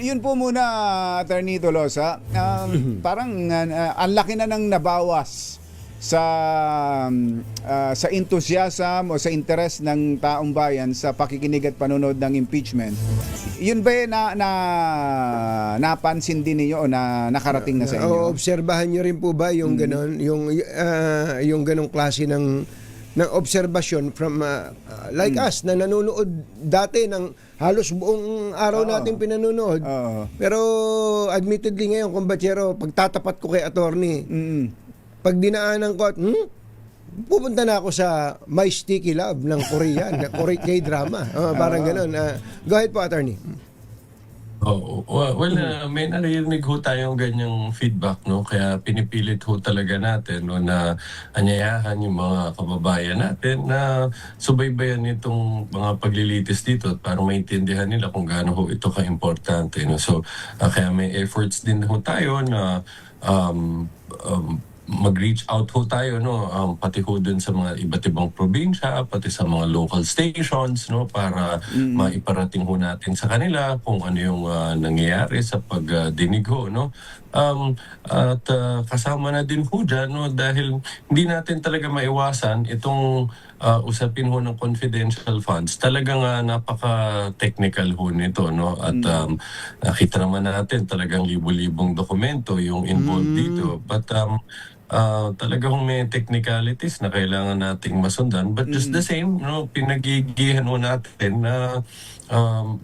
yun po muna, Attorney Tolosa. Parang ang laki na ng nabawas sa enthusiasm o sa interes ng taong bayan sa pakikinig at panonood ng impeachment. Yun ba napansin din niyo o nakarating na sa inyo? Obserbahan niyo rin po ba yung ganon, yung ganong klase ng obserbasyon from like us na nanonood dati ng halos buong araw natin pinanonood. Pero admittedly ngayon, kumbatsero, pagtatapat ko kay attorney, pag dinaanan ko at pupunta na ako sa My Sticky Love ng Korean, K-drama. Parang ganun. Go ahead po, attorney. May narinig ho tayong ganyang feedback, no? Kaya pinipilit ho talaga natin, no, na anyayahan yung mga kababayan natin na subaybayan itong mga paglilitis dito at para maintindihan nila kung gaano ho ito ka-importante. No? So, kaya may efforts din ho tayo na mag-reach out ho tayo, no, pati ho dun sa mga iba't ibang probinsya, pati sa mga local stations, no, para maiparating ho natin sa kanila kung ano yung nangyayari sa pagdinig ho, no. At kasama na din ho dyan, no, dahil hindi natin talaga maiwasan itong usapin ho ng confidential funds. Talagang napaka-technical ho nito, no, at nakita naman natin talagang libo-libong dokumento yung involved dito. But talagang may technicalities na kailangan nating masundan, but just the same, no, pinagigihan ho natin na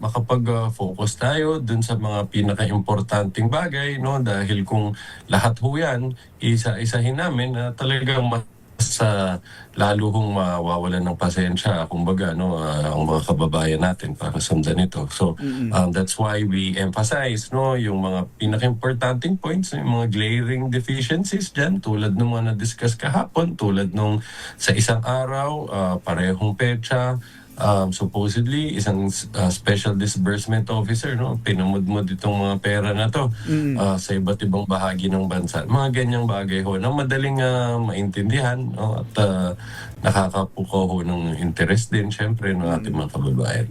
makapag-focus tayo dun sa mga pinaka-importanting bagay, no, dahil kung lahat ho yan isa-isahin namin na talagang lalo hong mawawalan ng pasensya, kumbaga, no, ang mga kababayan natin para sundan ito. So, that's why we emphasize, no, yung mga pinaka-importanting points, yung mga glaring deficiencies dyan, tulad ng mga na-discuss kahapon, tulad nung sa isang araw, parehong petsa, supposedly isang special disbursement officer, no, pinamudmod itong mga pera na to sa iba't ibang bahagi ng bansa. Mga ganyang bagay ho na madaling maintindihan, no, at nakakapukaw ho ng interest din syempre ng ating mga kababayan.